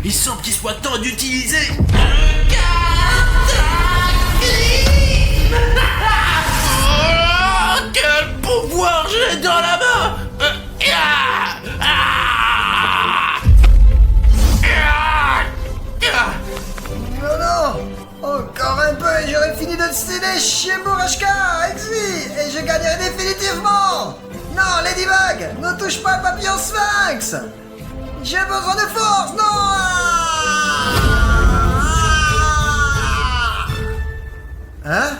Il semble qu'il soit temps d'utiliser... Oh, quel pouvoir j'ai dans la main! Non, encore un peu et j'aurais fini de céder chez Bourashka, Exi, et je gagnerai définitivement. Non, Ladybug, ne touche pas le papillon Sphinx. J'ai besoin de force, non. Hein?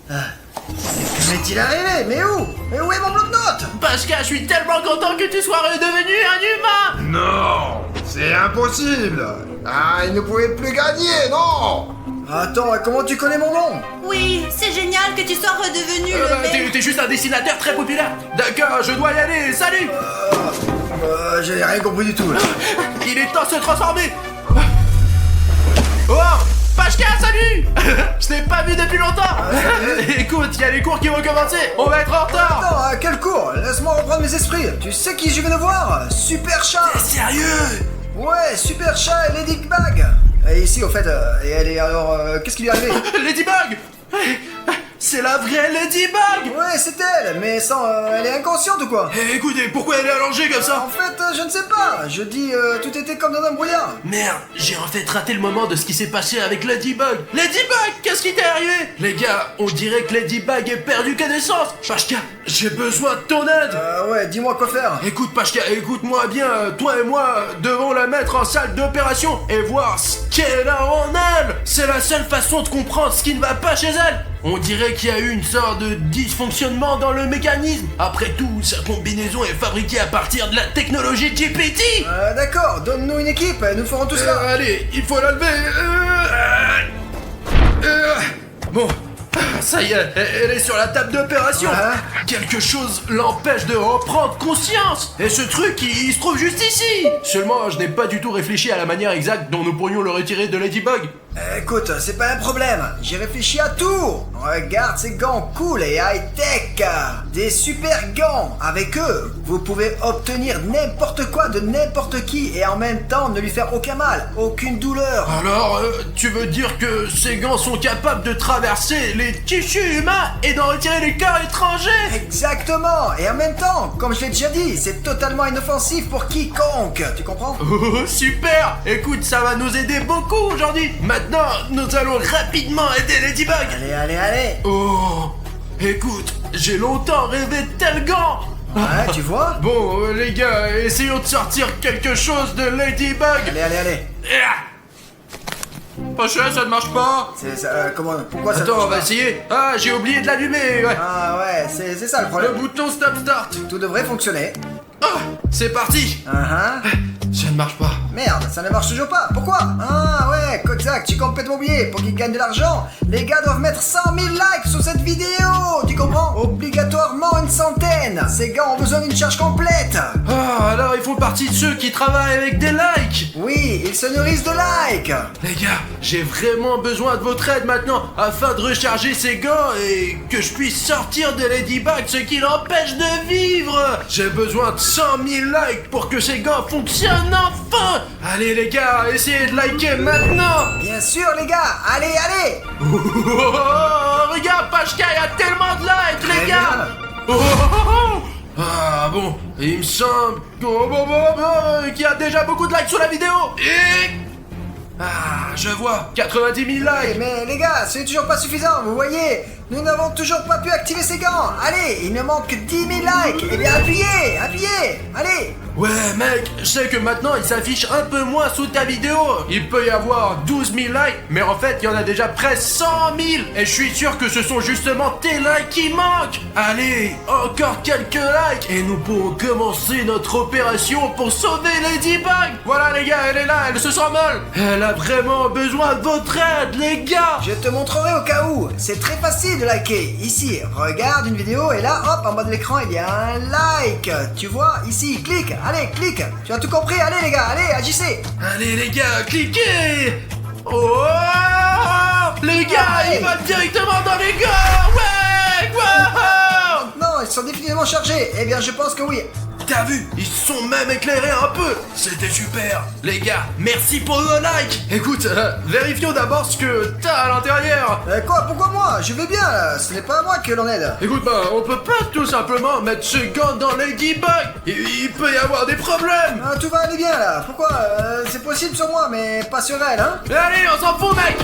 Que m'est-il arrivé? Mais où? Mais où est mon bloc-notes? Pascal, je suis tellement content que tu sois redevenu un humain! Non, c'est impossible. Ah, il ne pouvait plus gagner, non. Attends, comment tu connais mon nom? Oui, c'est génial que tu sois redevenu le bel... T'es juste un dessinateur très populaire. D'accord, je dois y aller, salut! J'ai rien compris du tout là. Il est temps de se transformer! Oh! Pachka, salut! Je t'ai pas vu depuis longtemps! Écoute, il y a les cours qui vont commencer! On va être en retard! Attends, quel cours? Laisse-moi reprendre mes esprits. Tu sais qui je viens de voir? Super Chat! T'es sérieux? Ouais, Super Chat et Ladybug! Et ici, au fait, et elle est alors... qu'est-ce qui lui est arrivé? Ladybug! C'est la vraie Ladybug! Ouais, c'est elle, mais sans... elle est inconsciente ou quoi? Écoutez, pourquoi elle est allongée comme ça? En fait, je ne sais pas. Je dis, tout était comme dans un brouillard. Merde, j'ai en fait raté le moment de ce qui s'est passé avec Ladybug. Ladybug, qu'est-ce qui t'est arrivé? Les gars, on dirait que Ladybug ait perdu connaissance. Pachka, j'ai besoin de ton aide. Ouais, dis-moi quoi faire. Écoute Pachka, écoute-moi bien, toi et moi devons la mettre en salle d'opération et voir ce qu'elle a en elle. C'est la seule façon de comprendre ce qui ne va pas chez elle. On dirait qu'il y a eu une sorte de dysfonctionnement dans le mécanisme. Après tout, sa combinaison est fabriquée à partir de la technologie GPT. D'accord, donne-nous une équipe, nous ferons tout cela. Allez, il faut la lever. Bon, ça y est, elle est sur la table d'opération. Quelque chose l'empêche de reprendre conscience. Et ce truc, il se trouve juste ici. Seulement, je n'ai pas du tout réfléchi à la manière exacte dont nous pourrions le retirer de Ladybug. Écoute, c'est pas un problème. J'ai réfléchi à tout. Regarde ces gants cool et high-tech. Des super gants. Avec eux, vous pouvez obtenir n'importe quoi de n'importe qui et en même temps ne lui faire aucun mal, aucune douleur. Alors, tu veux dire que ces gants sont capables de traverser les tissus humains et d'en retirer les corps étrangers? Exactement. Et en même temps, comme je l'ai déjà dit, c'est totalement inoffensif pour quiconque. Tu comprends? Oh, super! Écoute, ça va nous aider beaucoup aujourd'hui. Maintenant, nous allons rapidement aider Ladybug. Allez. Oh, écoute, j'ai longtemps rêvé de tel gant. Ouais, tu vois? Bon, les gars, essayons de sortir quelque chose de Ladybug. Allez. Pachka, ça ne marche pas. C'est ça, comment? Pourquoi ça? Attends, on va essayer. Ah, j'ai oublié de l'allumer. Ouais. Ah ouais, c'est ça le Le problème. bouton stop start. Tout devrait fonctionner. Ah, c'est parti. Ça ne marche pas. Merde, ça ne marche toujours pas. Pourquoi? Ah ouais, Kozak, tu complètement oublié. Pour qu'ils gagnent de l'argent, les gars doivent mettre 100 000 likes sur cette vidéo. Tu comprends? Obligatoirement une centaine. Ces gars ont besoin d'une charge complète. Ah, alors ils font partie de ceux qui travaillent avec des likes. Oui, ils se nourrissent de likes. Les gars, j'ai vraiment besoin de votre aide maintenant afin de recharger ces gants et que je puisse sortir de Ladybug ce qui l'empêche de vivre. J'ai besoin de 100 000 likes pour que ces gants fonctionnent enfin. Allez les gars, essayez de liker maintenant. Bien sûr les gars, allez. Oh, regarde Pachka, il y a tellement de likes les Très gars. bien. Ah bon, il me semble qu'il y a déjà beaucoup de likes sur la vidéo. Et... Ah, je vois, 90 000 likes. Mais les gars, c'est toujours pas suffisant, vous voyez. Nous n'avons toujours pas pu activer ces gants. Allez, il ne manque que 10 000 likes. Eh bien appuyez, allez. Ouais mec, je sais que maintenant il s'affiche un peu moins sous ta vidéo. Il peut y avoir 12 000 likes, mais en fait il y en a déjà presque 100 000. Et je suis sûr que ce sont justement tes likes qui manquent. Allez, encore quelques likes et nous pourrons commencer notre opération pour sauver Ladybug. Voilà les gars, elle est là, elle se sent mal. Elle a vraiment besoin de votre aide les gars. Je te montrerai au cas où. C'est très facile de liker. Ici, regarde une vidéo et là, hop, en bas de l'écran, il y a un like. Tu vois, ici, clique. Allez, clique. Tu as tout compris. Allez les gars, allez, agissez. Allez les gars, cliquez. Oh les gars, il va directement dans les gars. Ouais, wow. Non, ils sont définitivement chargés. Eh bien, je pense que oui. t'as vu? Ils se sont même éclairés un peu. C'était super. Les gars, merci pour le like. Écoute, vérifions d'abord ce que t'as à l'intérieur. Quoi? Pourquoi moi? Je vais bien là. Ce n'est pas à moi que l'on aide. Écoute, on peut pas tout simplement mettre ce gant dans Ladybug. Il peut y avoir des problèmes. Tout va aller bien là. Pourquoi? C'est possible sur moi, mais pas sur elle, hein? Allez, on s'en fout, mec.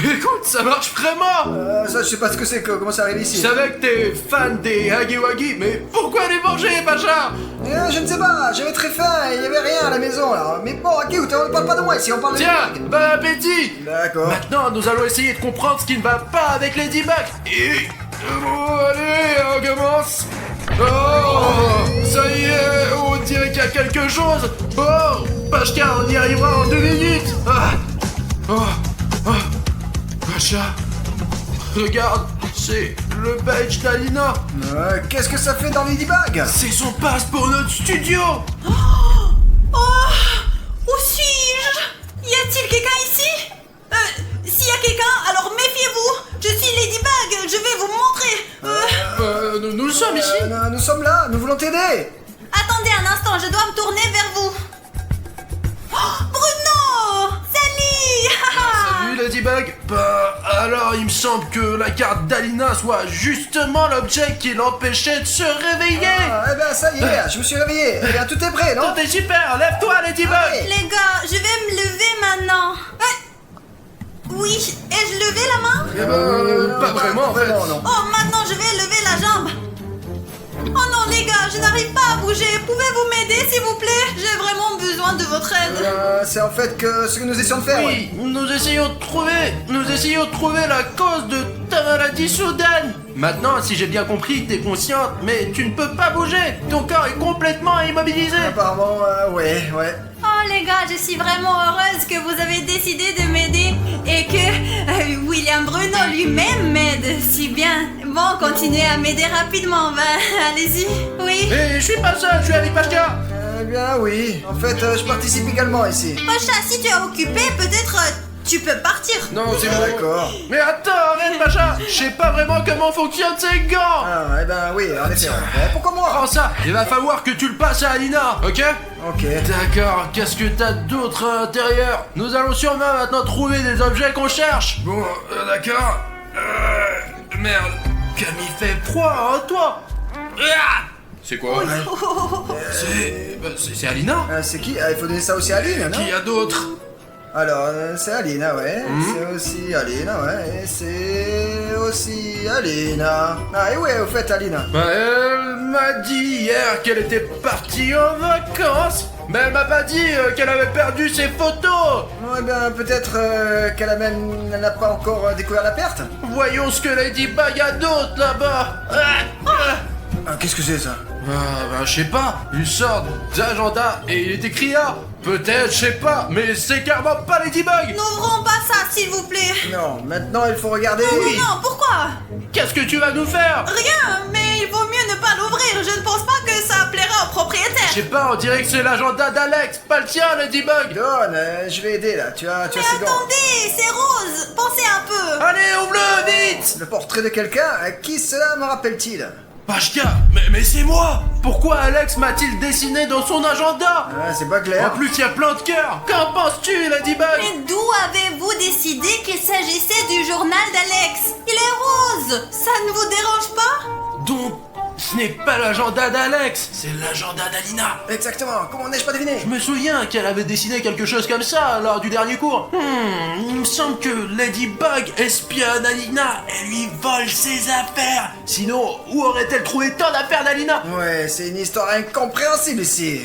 Écoute, ça marche vraiment. Ça, je sais pas ce que c'est, comment ça arrive ici. Je savais que t'es fan des Huggy Wuggy, mais pourquoi les manger, Pacha? Je ne sais pas, j'avais très faim et il y avait rien à la maison là. Mais bon, ok, on ne parle pas de moi ici, on parle de... Tiens, bon appétit. D'accord. Maintenant, nous allons essayer de comprendre ce qui ne va pas avec Ladybug. Et... bon, allez, on commence. Oh, ça y est, on dirait qu'il y a quelque chose. Oh, Pachka, on y arrivera en 2 minutes. Pacha, regarde, c'est le badge d'Alina. Qu'est-ce que ça fait dans Ladybug? C'est son passe pour notre studio. Oh, où suis-je? Y a-t-il quelqu'un ici? S'il y a quelqu'un, alors méfiez-vous. Je suis Ladybug, je vais vous montrer. Nous sommes ici. Nous sommes là, nous voulons t'aider. Attendez un instant, je dois me tourner vers vous. Oh, Bruno! Salut! Salut Ladybug. Bah alors il me semble que la carte d'Alina soit justement l'objet qui l'empêchait de se réveiller. Eh ben ça y est, je me suis réveillé. Eh bien, tout est prêt, non? Tout est super, lève-toi Ladybug. Allez. Les gars, je vais me lever maintenant. Oui, ai-je levé la main? Pas vraiment en fait. non. Oh, maintenant je vais lever la jambe. Oh non les gars, je n'arrive pas à bouger. Pouvez-vous m'aider s'il vous plaît? J'ai vraiment besoin de votre aide. C'est en fait que ce que nous essayons de faire. Oui, nous essayons de trouver la cause de ta maladie soudaine. Maintenant, si j'ai bien compris, t'es consciente, mais tu ne peux pas bouger. Ton corps est complètement immobilisé. Apparemment, ouais. Oh les gars, je suis vraiment heureuse que vous avez décidé de m'aider et que William Bruno lui-même m'aide si bien. Bon, continuez à m'aider rapidement, allez-y. Oui. Et je suis pas seul, je suis avec Pachka. Eh bien, oui. En fait, je participe également ici. Pacha, si tu es occupé, peut-être tu peux partir. Non, c'est bon. D'accord. Mais attends, arrête Pacha. Je sais pas vraiment comment fonctionnent ces gants. Eh ben, oui, en effet. Pourquoi moi? Prends ça, il va falloir que tu le passes à Alina, ok? Ok. D'accord, qu'est-ce que t'as d'autre à l'intérieur? Nous allons sûrement maintenant trouver des objets qu'on cherche. Bon, d'accord. Merde, comme il fait froid, hein, toi? C'est quoi? C'est Alina? C'est qui? Il faut donner ça aussi à Aline, non? Qui y a d'autre? Alors, c'est Alina, ouais. C'est aussi Alina, ouais. Et c'est aussi Alina. Et ouais, au fait, Alina. Bah, elle m'a dit hier qu'elle était partie en vacances, mais elle m'a pas dit qu'elle avait perdu ses photos. Eh bien, peut-être qu'elle n'a pas encore découvert la perte. Voyons ce que Ladybug a d'autre là-bas. Qu'est-ce que c'est ça? Je sais pas, une sorte d'agenda et il est écrit là. Peut-être, je sais pas, mais c'est carrément pas Ladybug. N'ouvrons pas ça, s'il vous plaît. Non, maintenant il faut regarder. Oui. Non, pourquoi? Qu'est-ce que tu vas nous faire? Rien, mais il vaut mieux ne pas l'ouvrir. Je ne pense pas que ça plaira au propriétaire. Je sais pas, on dirait que c'est l'agenda d'Alex, pas le tien, Ladybug. Donne, je vais aider là. Tu as Mais ces gants. attendez, c'est rose. Pensez un peu. Allez, ouvre-le vite. Le portrait de quelqu'un. Qui cela me rappelle-t-il? Pachka, mais c'est moi. Pourquoi Alex m'a-t-il dessiné dans son agenda? C'est pas clair. En plus, il y a plein de cœurs. Qu'en penses-tu, Ladybug? Mais d'où avez-vous décidé qu'il s'agissait du journal d'Alex? Il est rose. Ça ne vous dérange pas? Donc, ce n'est pas l'agenda d'Alex, c'est l'agenda d'Alina. Exactement. Comment n'ai-je pas deviné? Je me souviens qu'elle avait dessiné quelque chose comme ça lors du dernier cours. Il me semble que Ladybug espionne Alina et lui vole ses affaires. Sinon, où aurait-elle trouvé tant d'affaires d'Alina? Ouais, c'est une histoire incompréhensible ici.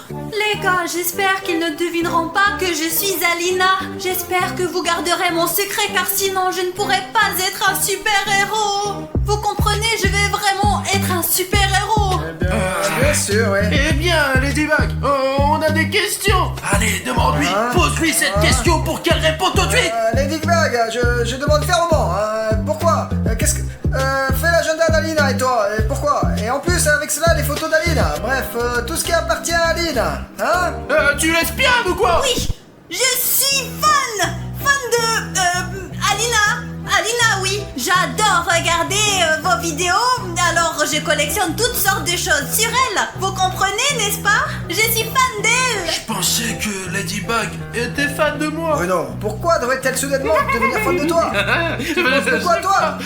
Les gars, j'espère qu'ils ne devineront pas que je suis Alina. J'espère que vous garderez mon secret car sinon je ne pourrai pas être un super-héros. Vous comprenez, je vais vraiment être un super-héros. Bien sûr, ouais. Eh bien, Ladybug, on a des questions. Allez, demande-lui, pose-lui cette question pour qu'elle réponde tout de suite. Ladybug, je demande fermement. Pourquoi? Qu'est-ce que... fais l'agenda d'Alina et toi. Et pourquoi? Et en plus, avec cela, les photos d'Alina. Bref, tout ce qui appartient à Alina. Hein? Tu l'espionnes ou quoi? Oui, Je suis fan de... Alina. Alina, oui. J'adore regarder vos vidéos, alors je collectionne toutes sortes de choses sur elle. Vous comprenez, n'est-ce pas? Je suis fan d'elle. Je pensais que Ladybug était fan de moi. Bruno, pourquoi devrait-elle soudainement devenir fan de toi? Pourquoi toi?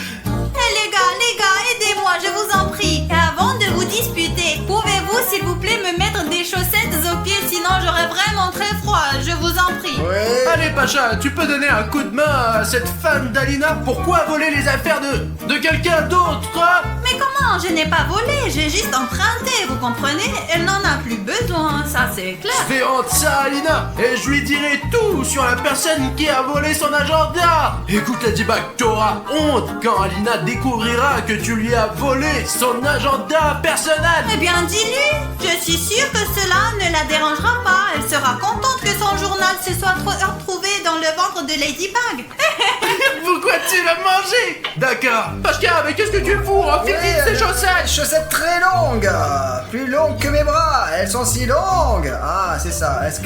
Les gars, aidez-moi, je vous en prie. Et avant de vous disputer, pouvez-vous s'il vous plaît me mettre des chaussettes aux pieds, sinon j'aurai vraiment très froid, je vous en prie. Oui. Allez Pacha, tu peux donner un coup de main à cette fan d'Alina? Pourquoi voler les affaires de quelqu'un d'autre, hein? Mais comment? Je n'ai pas volé, j'ai juste emprunté, vous comprenez? Elle n'en a plus besoin, ça c'est clair. Je vais honte ça à Alina et je lui dirai tout sur la personne qui a volé son agenda. Écoute Ladybug, t'auras honte quand Alina découvrira que tu lui as volé son agenda personnel. Eh bien dis-lui, je suis sûre que cela ne la dérangera pas. Elle sera contente que son journal se soit retrouvé dans le ventre de Ladybug. Pourquoi tu l'as mangé? D'accord. Pachka, mais qu'est-ce que tu fous? Enfile vite ces chaussettes. Chaussettes très longues, plus longues que mes bras. Elles sont si longues. Ah, c'est ça. Est-ce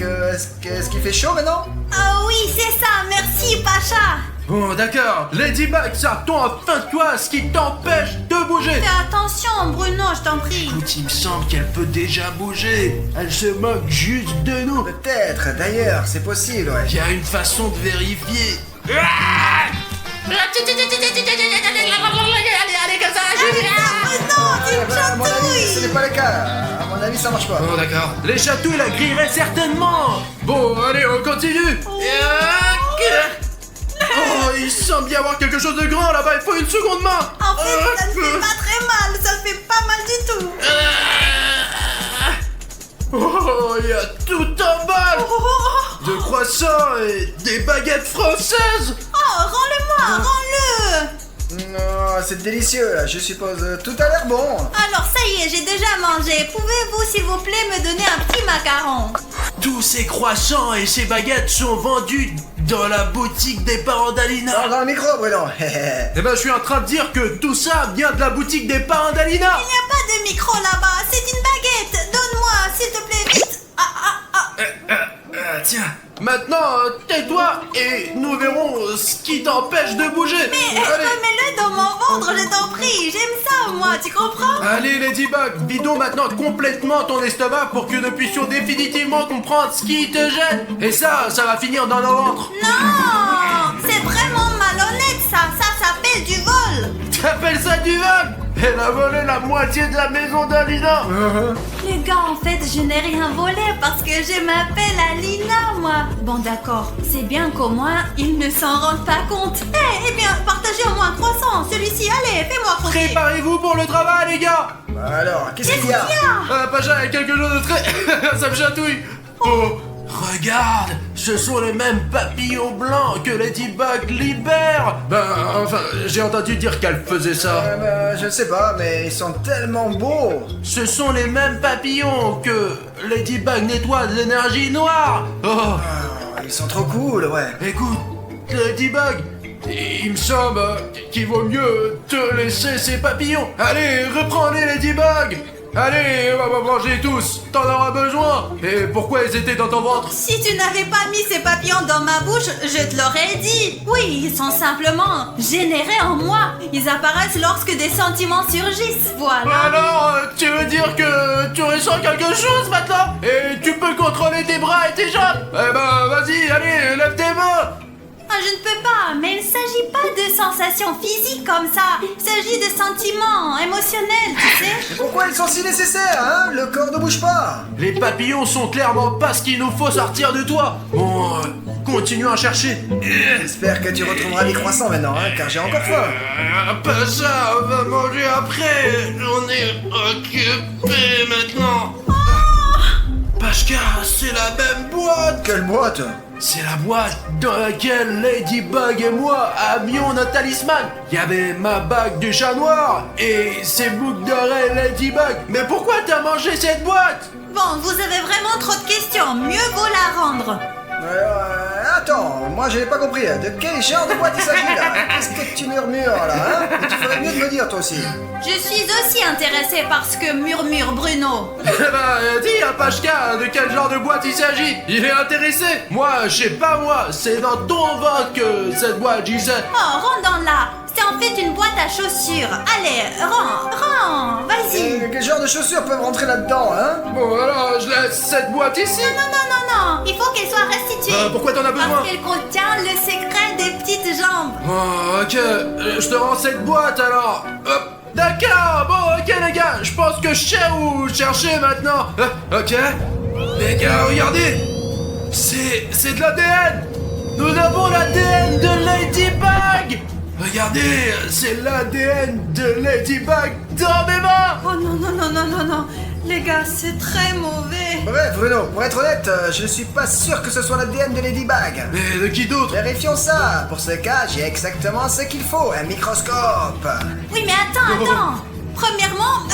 qu'il fait chaud maintenant? Oh oui, c'est ça, merci Pacha. Bon, d'accord. Ladybug, sors-toi enfin de toi, ce qui t'empêche de bouger. Fais attention Bruno, je t'en prie. Écoute, il me semble qu'elle peut déjà bouger. Elle se moque juste de nous. Peut-être, d'ailleurs, c'est possible, ouais. Il y a une façon de vérifier. Allez, comme ça, Bruno, tu me À mon avis, ce chatouilles. n'est pas le cas. À mon avis, ça marche pas. Bon, d'accord. Les chatouilles la grilleraient certainement. Bon, allez, on continue. Oh, il semble y avoir quelque chose de grand là-bas. Il faut une seconde main. En fait, ça ne fait pas très mal, ça fait pas mal du tout. Oh, il y a tout un bal Oh, de croissants et des baguettes françaises. rends-le-moi, rends-le. Non, c'est délicieux, là. Je suppose. Tout a l'air bon. Alors ça y est, j'ai déjà mangé. Pouvez-vous s'il vous plaît me donner un petit macaron? Tous ces croissants et ces baguettes sont vendus dans la boutique des parents d'Alina. Dans le micro, Bruno. Eh ben, je suis en train de dire que tout ça vient de la boutique des parents d'Alina. Il n'y a pas de micro là-bas, c'est une baguette. Donne-moi, s'il te plaît, vite. Tiens, maintenant, tais-toi et nous verrons ce qui t'empêche de bouger. Mais Allez. remets-le dans mon ventre, je t'en prie. J'aime ça, moi, tu comprends? Allez Ladybug, vidons maintenant complètement ton estomac pour que nous puissions définitivement comprendre ce qui te gêne. Et ça va finir dans nos ventres. Non, c'est vraiment malhonnête ça. Ça s'appelle du vol. T'appelles ça du vol? Elle a volé la moitié de la maison d'Alina. Les gars, en fait, je n'ai rien volé parce que je m'appelle Alina, moi. Bon, d'accord, c'est bien qu'au moins, ils ne s'en rendent pas compte. Eh bien, partagez au moins un croissant. Celui-ci, allez, fais-moi croquer. Préparez-vous pour le travail les gars. Alors, qu'est-ce qu'il y a? Pacha, il y a quelque chose de très... ça me chatouille. Oh, regarde, ce sont les mêmes papillons blancs que Ladybug libère. Ben, enfin, j'ai entendu dire qu'elle faisait ça. Je sais pas, mais ils sont tellement beaux. Ce sont les mêmes papillons que Ladybug nettoie de l'énergie noire. Oh, Ah, ils sont trop cool, ouais. écoute, Ladybug, il me semble qu'il vaut mieux te laisser ces papillons. Allez, reprends-les Ladybug. Allez, on va manger tous, t'en auras besoin. Et pourquoi ils étaient dans ton ventre? Si tu n'avais pas mis ces papillons dans ma bouche, je te l'aurais dit. Oui, ils sont simplement générés en moi. Ils apparaissent lorsque des sentiments surgissent, voilà. Alors, tu veux dire que tu ressens quelque chose maintenant? Et tu peux contrôler tes bras et tes jambes? Eh ben, vas-y, allez, lève tes mains. Ah, je ne peux pas, mais il ne s'agit pas de sensations physiques comme ça. Il s'agit de sentiments émotionnels, tu sais. Pourquoi ils sont si nécessaires, hein? Le corps ne bouge pas. Les papillons sont clairement pas ce qu'il nous faut sortir de toi. Bon, continuons à chercher. J'espère que tu retrouveras les croissants maintenant, hein, car j'ai encore faim. Pas ça, on va manger après. On est occupé maintenant. Pachka, c'est la même boîte. Quelle boîte? C'est la boîte dans laquelle Ladybug et moi avions notre talisman. Il y avait ma bague du chat noir et ses boucles d'oreilles Ladybug. Mais pourquoi t'as mangé cette boîte? Bon, vous avez vraiment trop de questions. Mieux vaut la rendre. Attends, moi je n'ai pas compris. De quel genre de boîte il s'agit là? Qu'est-ce que tu murmures là, hein? Et tu ferais mieux de me dire toi aussi. Je suis aussi intéressée par ce que murmure Bruno. Eh ben, dis à Pachka de quel genre de boîte il s'agit. Il est intéressé. Moi, je sais pas moi, c'est dans ton ventre que cette boîte, j'y sais. Oh, rentre dans là. C'est en fait une boîte à chaussures. Allez, rentre, vas-y. Quel genre de chaussures peuvent rentrer là-dedans, hein? Bon, alors, je laisse cette boîte ici. Non, il faut qu'elle soit restituée. Pourquoi t'en as besoin? Parce qu'elle contient le secret des petites jambes. Oh, ok, je te rends cette boîte alors. Hop. D'accord, bon, ok les gars, je pense que je sais où chercher maintenant. Ok. Les gars, regardez. C'est de l'ADN. Nous avons l'ADN de Ladybug. Regardez, c'est l'ADN de Ladybug dans mes mains. Oh non. Les gars, c'est très mauvais. Bref, Bruno, pour être honnête, je ne suis pas sûr que ce soit l'ADN de Ladybug. Mais de qui d'autre? Vérifions ça. Pour ce cas, j'ai exactement ce qu'il faut, un microscope. Oui, mais attends. Premièrement,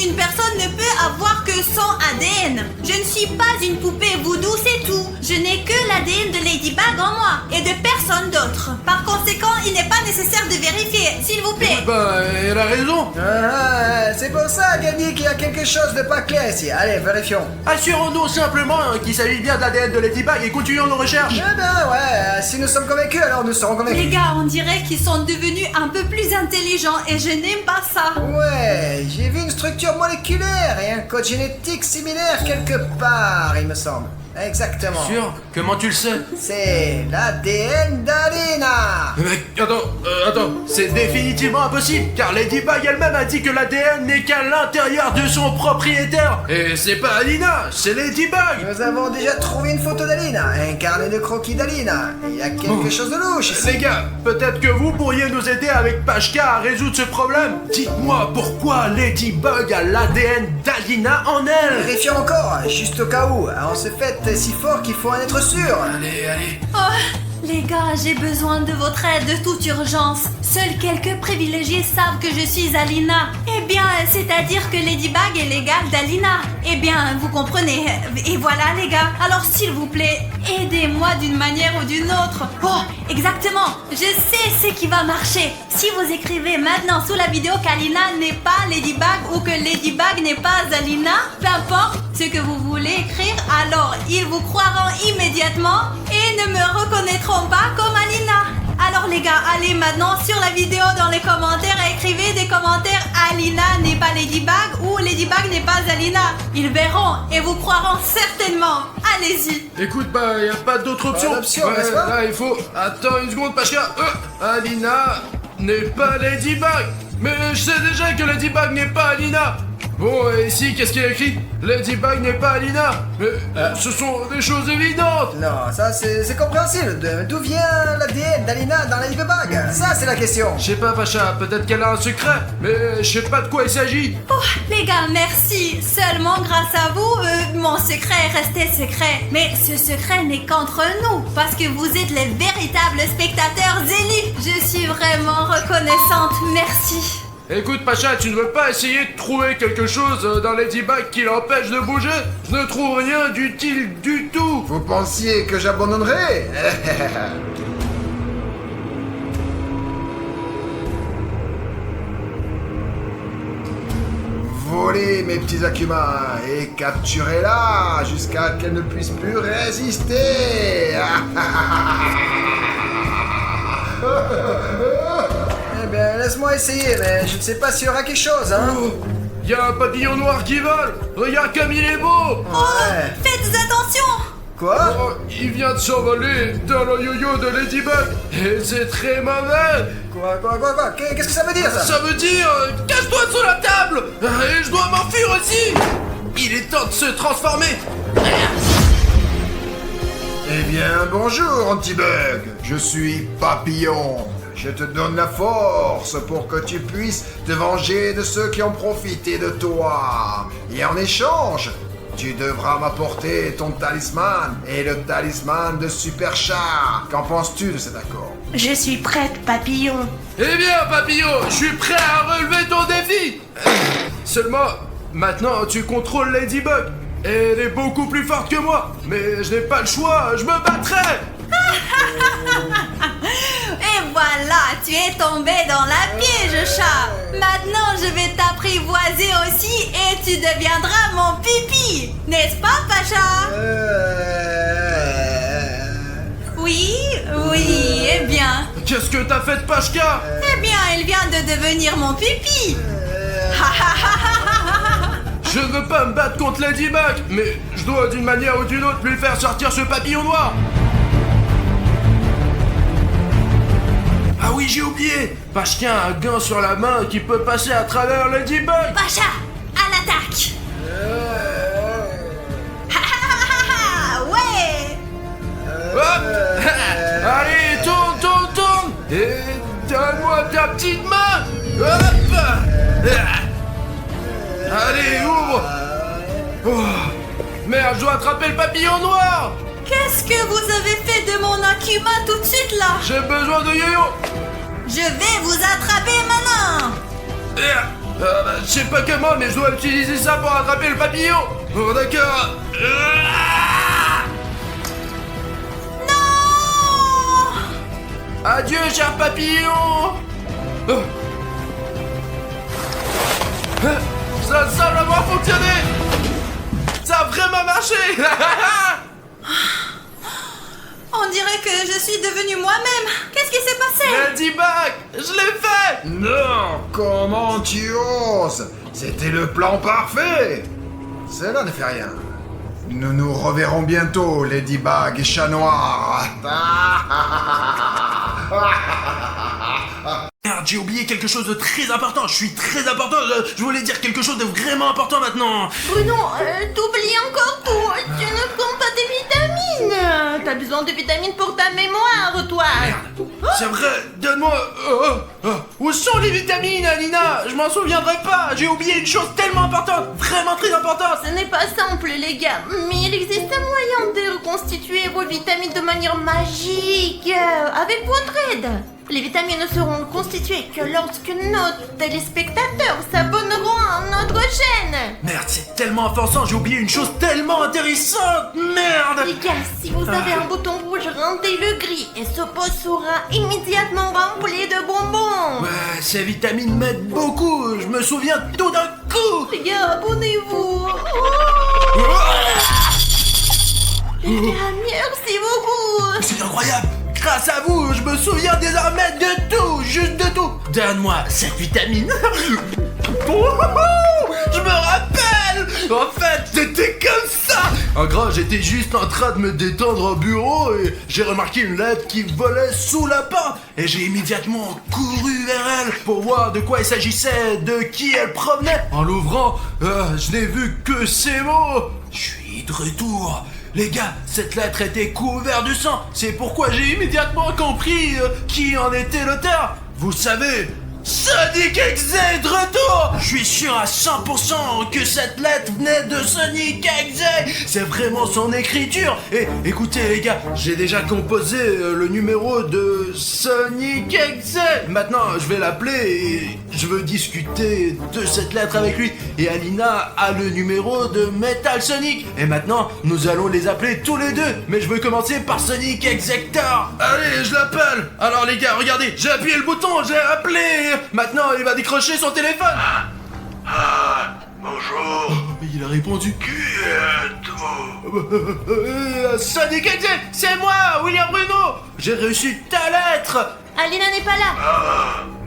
une personne ne peut avoir que son ADN. Je ne suis pas une poupée voodoo, c'est tout. Je n'ai que l'ADN de Ladybug en moi et de personne d'autre. Par conséquent, il n'est pas nécessaire de vérifier, s'il vous plaît. Bah, elle a raison. C'est pour ça qu'elle dit qu'il y a quelque chose de pas clair ici. Allez, vérifions. Assurons-nous simplement qu'il s'agit bien de l'ADN de Ladybug et continuons nos recherches. Eh ben ouais, si nous sommes convaincus, alors nous serons convaincus. Les gars, on dirait qu'ils sont devenus un peu plus intelligents et je n'aime pas ça. Ouais, j'ai vu une structure moléculaire et un code génétique similaire quelque part, il me semble. Exactement. Sûr? Comment tu le sais? C'est l'ADN d'Alina. Mais attends, c'est définitivement impossible, car Ladybug elle-même a dit que l'ADN n'est qu'à l'intérieur de son propriétaire. Et c'est pas Alina, c'est Ladybug. Nous avons déjà trouvé une photo d'Alina, un carnet de croquis d'Alina. Il y a quelque chose de louche ici. Les gars, peut-être que vous pourriez nous aider avec Pachka à résoudre ce problème. Dites-moi pourquoi Ladybug a l'ADN d'Alina en elle. Vérifions encore, juste au cas où. On se fait si fort qu'il faut en être sûr. Allez. Oh, les gars, j'ai besoin de votre aide de toute urgence. Seuls quelques privilégiés savent que je suis Alina. Eh bien, c'est-à-dire que Ladybug est l'égale d'Alina. Eh bien, vous comprenez. Et voilà, les gars. Alors, s'il vous plaît, aidez-moi d'une manière ou d'une autre. Oh, exactement. Je sais ce qui va marcher. Si vous écrivez maintenant sous la vidéo qu'Alina n'est pas Ladybug ou que Ladybug n'est pas Alina, peu importe ce que vous voulez écrire, alors ils vous croiront immédiatement et ne me reconnaîtront pas comme Alina. Alors les gars, allez maintenant sur la vidéo dans les commentaires et écrivez des commentaires Alina n'est pas Ladybug ou Ladybug n'est pas Alina. Ils verront et vous croiront certainement. Allez-y. Écoute, bah, y a pas d'autre option. Pas d'option, n'est-ce pas? Là, il faut... Attends une seconde, Pachka. Alina n'est pas Ladybug. Mais je sais déjà que Ladybug n'est pas Alina. Bon, et ici, qu'est-ce qu'il y a écrit? Ladybug n'est pas Alina. Mais ce sont des choses évidentes. Non, ça c'est compréhensible. D'où vient l'ADN d'Alina dans Ladybug? Ça c'est la question. Je sais pas, Pacha, peut-être qu'elle a un secret, mais je sais pas de quoi il s'agit. Oh, les gars, merci. Seulement grâce à vous, mon secret est resté secret. Mais ce secret n'est qu'entre nous, parce que vous êtes les véritables spectateurs élus. Je suis vraiment reconnaissante. Merci. Écoute, Pacha, tu ne veux pas essayer de trouver quelque chose dans Ladybug qui l'empêche de bouger? Je ne trouve rien d'utile du tout. Vous pensiez que j'abandonnerais? Volez mes petits Akuma et capturez-la jusqu'à qu'elle ne puisse plus résister. Eh bien, laisse-moi essayer, mais je ne sais pas s'il y aura quelque chose, hein. Il y a un papillon noir qui vole. Regarde comme il est beau. Ouais. Faites attention. Quoi? Oh, il vient de s'envoler dans le yo-yo de Ladybug. Et c'est très mauvais. Quoi? Qu'est-ce que ça veut dire, ça? Ça veut dire, cache-toi sous la table. Et je dois m'enfuir aussi. Il est temps de se transformer. Eh bien, bonjour, Antibug. Je suis Papillon. Je te donne la force pour que tu puisses te venger de ceux qui ont profité de toi. Et en échange, tu devras m'apporter ton talisman et le talisman de Super Chat. Qu'en penses-tu de cet accord? Je suis prête, Papillon. Eh bien, Papillon, je suis prêt à relever ton défi. Seulement, maintenant, tu contrôles Ladybug. Elle est beaucoup plus forte que moi, mais je n'ai pas le choix, je me battrai. Et voilà, tu es tombé dans la piège, chat. Maintenant, je vais t'apprivoiser aussi et tu deviendras mon pipi. N'est-ce pas, Pacha? Oui, eh bien. Qu'est-ce que t'as fait de Pachka? Eh bien, elle vient de devenir mon pipi. Je ne veux pas me battre contre Ladybug, mais je dois d'une manière ou d'une autre lui faire sortir ce papillon noir. Ah oui, j'ai oublié. Pachka a un gant sur la main qui peut passer à travers Ladybug. Pacha, à l'attaque. Ouais. Hop. Allez, tourne. Et donne-moi ta petite main. Hop. Allez, ouvre. Oh. Merde, je dois attraper le papillon noir. Qu'est-ce que vous avez fait de mon Akuma tout de suite là? J'ai besoin de yo-yo. Je vais vous attraper maintenant. Je sais pas comment, mais je dois utiliser ça pour attraper le papillon. Oh, d'accord. Non. Adieu, cher papillon. Ça semble avoir fonctionné. Ça a vraiment marché. On dirait que je suis devenue moi-même. Qu'est-ce qui s'est passé? Ladybug, je l'ai fait. Non, comment tu oses? C'était le plan parfait. Cela ne fait rien. Nous nous reverrons bientôt, Ladybug et Chat Noir. Merde, j'ai oublié quelque chose de très important. Je suis très important. Je voulais dire quelque chose de vraiment important maintenant. Bruno, t'oublies encore tout. Tu ne prends pas des vitamines. T'as besoin de vitamines pour ta mémoire, toi. Merde, c'est vrai. Donne-moi. Où sont les vitamines, Alina? Je m'en souviendrai pas. J'ai oublié une chose tellement importante, vraiment très importante. Ce n'est pas simple, les gars, mais il existe un moyen de reconstituer vos vitamines de manière magique avec votre aide. Les vitamines ne seront constituées que lorsque nos téléspectateurs s'abonneront à notre chaîne. Merde, c'est tellement offensant, j'ai oublié une chose tellement intéressante. Merde. Les gars, si vous avez un bouton rouge, rendez-le gris et ce pot sera immédiatement rempli de bonbons. Ouais, ces vitamines m'aident beaucoup, je me souviens tout d'un coup. Les gars, abonnez-vous. Les gars, merci beaucoup. C'est incroyable. Grâce à vous, je me souviens désormais de tout, juste de tout. Donne-moi cette vitamine. Je me rappelle. En fait, c'était comme ça. En gros, j'étais juste en train de me détendre au bureau et j'ai remarqué une lettre qui volait sous la porte. Et j'ai immédiatement couru vers elle pour voir de quoi il s'agissait, de qui elle provenait. En l'ouvrant, je n'ai vu que ces mots. Je suis de retour. Les gars, cette lettre était couverte de sang. C'est pourquoi j'ai immédiatement compris qui en était l'auteur. Vous savez, Sonic Exe est de retour. Je suis sûr à 100% que cette lettre venait de Sonic Exe. C'est vraiment son écriture. Et écoutez les gars, j'ai déjà composé le numéro de Sonic Exe. Maintenant, je vais l'appeler et je veux discuter de cette lettre avec lui. Et Alina a le numéro de Metal Sonic. Et maintenant, nous allons les appeler tous les deux. Mais je veux commencer par Sonic Exector. Allez, je l'appelle. Alors les gars, regardez, j'ai appuyé le bouton, j'ai appelé. Maintenant, il va décrocher son téléphone. Bonjour. Il a répondu. Qui êtes-vous? Sonic Exe, c'est moi, William Bruno. J'ai reçu ta lettre. Alina n'est pas là.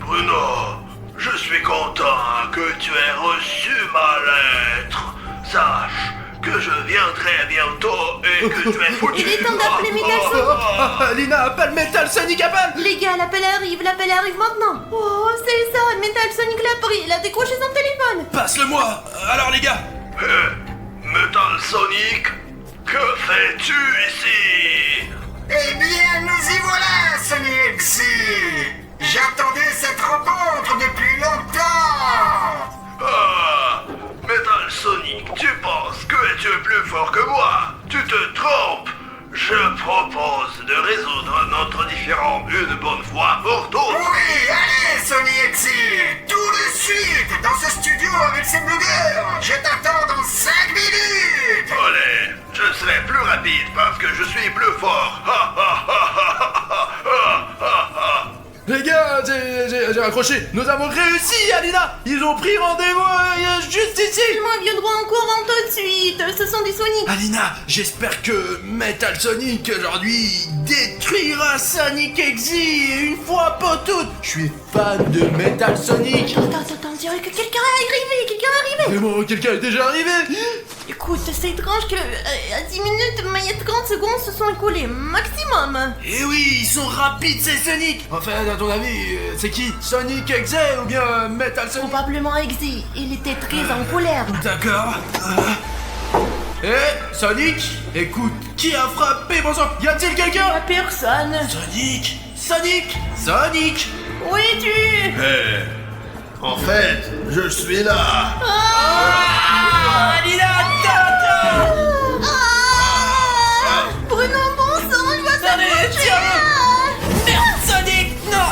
Bruno, je suis content que tu aies reçu ma lettre. Sache que je viendrai bientôt et que tu es foutu. Il est temps d'appeler Metal Sonic. Alina, appelle Metal Sonic, appelle. Les gars, l'appel arrive maintenant. Oh, c'est ça, Metal Sonic l'a pris, il a décroché son téléphone. Passe-le-moi. Alors les gars. Metal Sonic, que fais-tu ici? Eh bien, nous y voilà, Sonic. J'attendais cette rencontre depuis longtemps. Metal Sonic, tu penses que tu es plus fort que moi? Tu te trompes. Je propose de résoudre notre différend une bonne fois pour toutes. Oui, allez, Sonic, tout de suite dans ce studio avec ces blogueurs. Je t'attends dans 5 minutes. Allez, je serai plus rapide parce que je suis plus fort. Ha ha ha ha ha ha ha ha. Les gars, j'ai raccroché. Nous avons réussi, Alina. Ils ont pris rendez-vous juste ici. Moi, viendront en courant tout de suite. Ce sont des Sonic. Alina, j'espère que Metal Sonic aujourd'hui détruira Sonic Exy une fois pour toutes. Je suis fan de Metal Sonic. Attends, on dirait que quelqu'un est arrivé. Mais bon, quelqu'un est déjà arrivé. Écoute, c'est étrange que à 10 minutes, mais il y a 30 secondes se sont écoulées maximum. Eh oui, ils sont rapides ces Sonic. Enfin, à ton avis, c'est qui? Sonic Exy ou bien Metal Sonic? Probablement Exy. Il était très en colère. D'accord. Sonic, écoute, qui a frappé mon sang? Y a-t-il quelqu'un? Personne. Sonic. Où es-tu? Hé, en fait, je suis là. Alina, attends. Bruno, bon sang, il va Allez, s'approcher. tiens-le. Merde, Sonic. Non,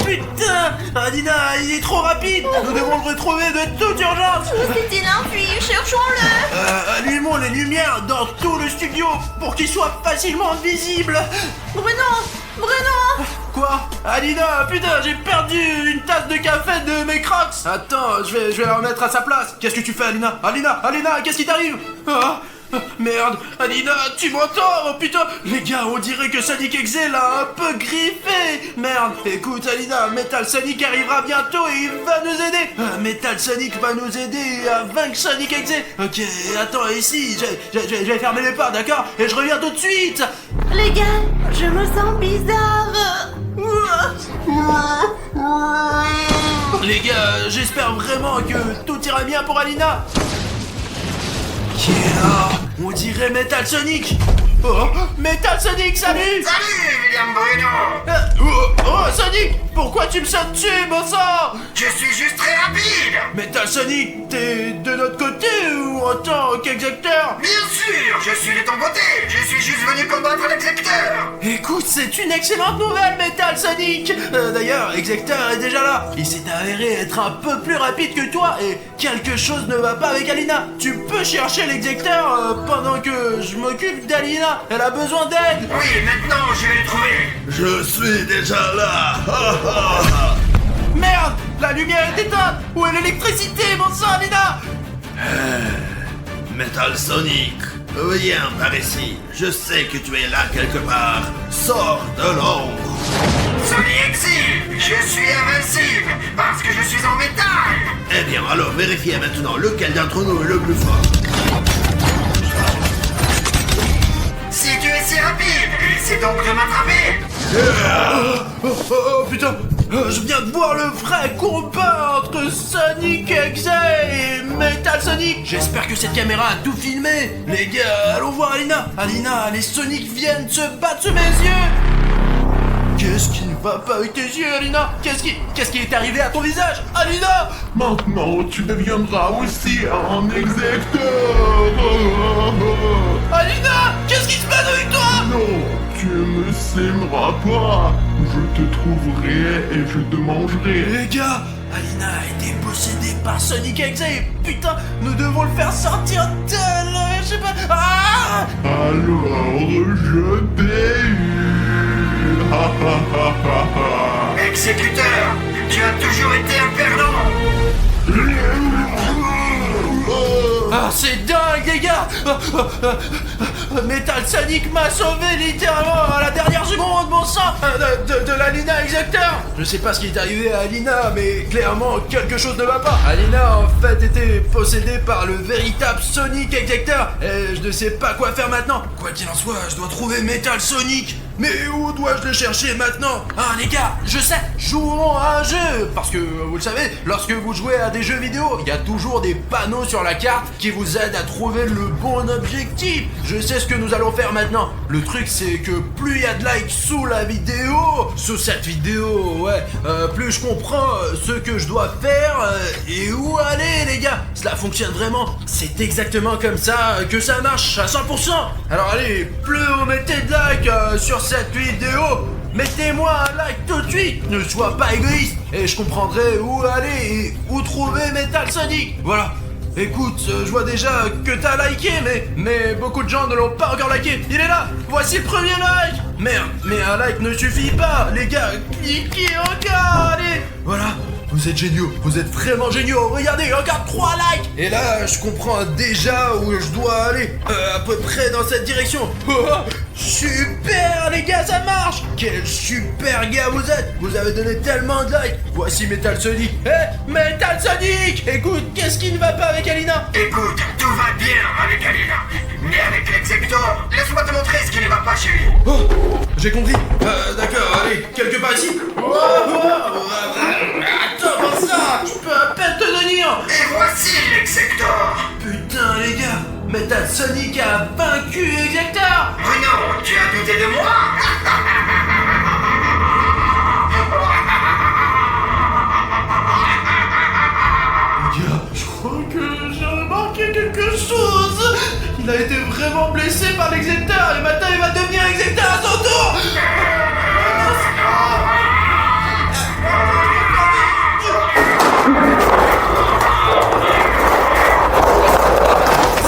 putain. Alina, il est trop rapide. Nous devons le retrouver de toute urgence. Où s'est-il enfui? Cherchons-le. Allumons les lumières dans tout le studio pour qu'il soit facilement visible. Bruno. Quoi? Alina, putain, j'ai perdu une tasse de café de mes Crocs. Attends, je vais la remettre à sa place. Qu'est-ce que tu fais, Alina? Alina, qu'est-ce qui t'arrive? Merde, Alina, tu m'entends? Oh putain, les gars, on dirait que Sonic Exy l'a un peu griffé. Merde, écoute Alina, Metal Sonic arrivera bientôt et il va nous aider. Metal Sonic va nous aider à vaincre Sonic Exy. Ok, attends, ici, je vais fermer les portes, d'accord? Et je reviens tout de suite. Les gars, je me sens bizarre. Les gars, j'espère vraiment que tout ira bien pour Alina. Yeah, on dirait Metal Sonic. Oh, Metal Sonic, salut. Salut, William Bruno. Oh, Sonic, pourquoi tu me sautes dessus, bon sang? Je suis juste très rapide. Metal Sonic, t'es de notre côté ou en tant qu'exécuteur? Bien sûr, je suis de ton côté. Je suis juste venu combattre l'exécuteur. Écoute, c'est une excellente nouvelle, Metal Sonic. D'ailleurs, Exector est déjà là. Il s'est avéré être un peu plus rapide que toi et quelque chose ne va pas avec Alina. Tu peux chercher l'Exector pendant que je m'occupe d'Alina. Elle a besoin d'aide. Oui, maintenant je vais le trouver. Je suis déjà là. Merde, la lumière est éteinte. Où est l'électricité, mon sang, Alina? Metal Sonic, viens par ici. Je sais que tu es là quelque part. Sors de l'ombre. Sonic Exy, je suis invincible parce que je suis en métal. Eh bien, alors vérifiez maintenant lequel d'entre nous est le plus fort. Si tu es si rapide, essaie donc de m'attraper. Oh putain, je viens de voir le vrai combat entre Sonic Exy et Metal Sonic. J'espère que cette caméra a tout filmé. Les gars, allons voir Alina. Alina, les Sonic viennent se battre sous mes yeux. Qu'est-ce qui ne va pas avec tes yeux, Alina? Qu'est-ce qui est arrivé à ton visage, Alina? Maintenant, tu deviendras aussi un exécuteur. Alina, qu'est-ce qui se passe avec toi? Non, tu ne s'aimeras pas. Je te trouverai et je te mangerai. Les gars, Alina a été possédée par Sonic Exy. Putain, nous devons le faire sortir de... je sais pas... Ah! Alors, je t'ai eu. Exécuteur, tu as toujours été un perdant. Ah, c'est dingue, les gars. Metal Sonic m'a sauvé littéralement à la dernière seconde, mon sang, de l'Alina Exector. Je sais pas ce qui est arrivé à Alina, mais clairement quelque chose ne va pas. Alina en fait était possédée par le véritable Sonic Exector et je ne sais pas quoi faire maintenant. Quoi qu'il en soit, je dois trouver Metal Sonic. Mais où dois-je le chercher maintenant? Ah les gars, je sais, jouons à un jeu. Parce que, vous le savez, lorsque vous jouez à des jeux vidéo, il y a toujours des panneaux sur la carte qui vous aident à trouver le bon objectif. Je sais ce que nous allons faire maintenant. Le truc c'est que plus il y a de likes sous la vidéo, sous cette vidéo, ouais, plus je comprends ce que je dois faire et où aller les gars. Cela fonctionne vraiment. C'est exactement comme ça que ça marche à 100%. Alors allez, plus vous mettez de likes sur cette vidéo, mettez-moi un like tout de suite. Ne sois pas égoïste et je comprendrai où aller et où trouver Metal Sonic. Voilà. Écoute, je vois déjà que t'as liké, mais beaucoup de gens ne l'ont pas encore liké. Il est là. Voici le premier like. Merde, mais un like ne suffit pas, les gars. Cliquez encore, allez. Voilà. Vous êtes géniaux, vous êtes vraiment géniaux. Regardez, encore 3 likes. Et là, je comprends déjà où je dois aller. À peu près dans cette direction. Super, les gars, ça marche. Quel super gars vous êtes. Vous avez donné tellement de likes. Voici Metal Sonic. Metal Sonic. Écoute, qu'est-ce qui ne va pas avec Alina? Écoute, tout va bien avec Alina. Mais avec l'Exector, laisse-moi te montrer ce qui ne va pas chez lui. Oh, j'ai compris. D'accord, allez, quelque part ici. Attends, pour ça, je peux à peine te tenir. Et voici l'Exector. Putain, les gars, Metal Sonic a vaincu Exector. Oh non, tu as douté de moi? Les gars, je crois que j'ai remarqué quelque chose. Il a été vraiment blessé par l'Exector et maintenant il va devenir Exector à son tour.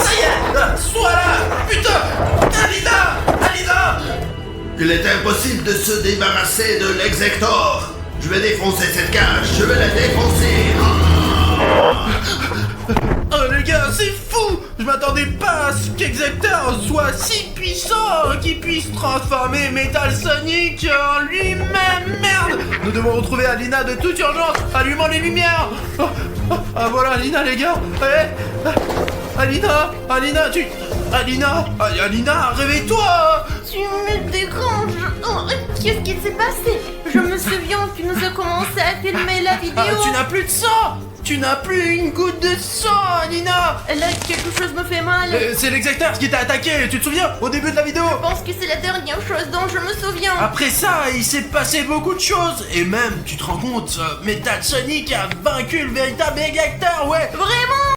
Ça y est, sois là. Putain, Alina. Il est impossible de se débarrasser de l'Exector. Je vais défoncer cette cage, je vais la défoncer. Oh les gars, c'est fou. Je m'attendais pas à ce qu'Exector soit si puissant qu'il puisse transformer Metal Sonic en lui-même. Merde. Nous devons retrouver Alina de toute urgence. Allumons les lumières. Ah voilà Alina, les gars. Alina, Alina, réveille-toi. Tu me déranges. Oh, qu'est-ce qui s'est passé? Je me souviens que tu nous as commencé à filmer la vidéo. Tu n'as plus de sang. Tu n'as plus une goutte de sang, Alina. Là, quelque chose me fait mal. C'est l'Exector qui t'a attaqué, tu te souviens? Au début de la vidéo. Je pense que c'est la dernière chose dont je me souviens. Après ça, il s'est passé beaucoup de choses. Et même, tu te rends compte, Metal Sonic a vaincu le véritable Exector, ouais. Vraiment?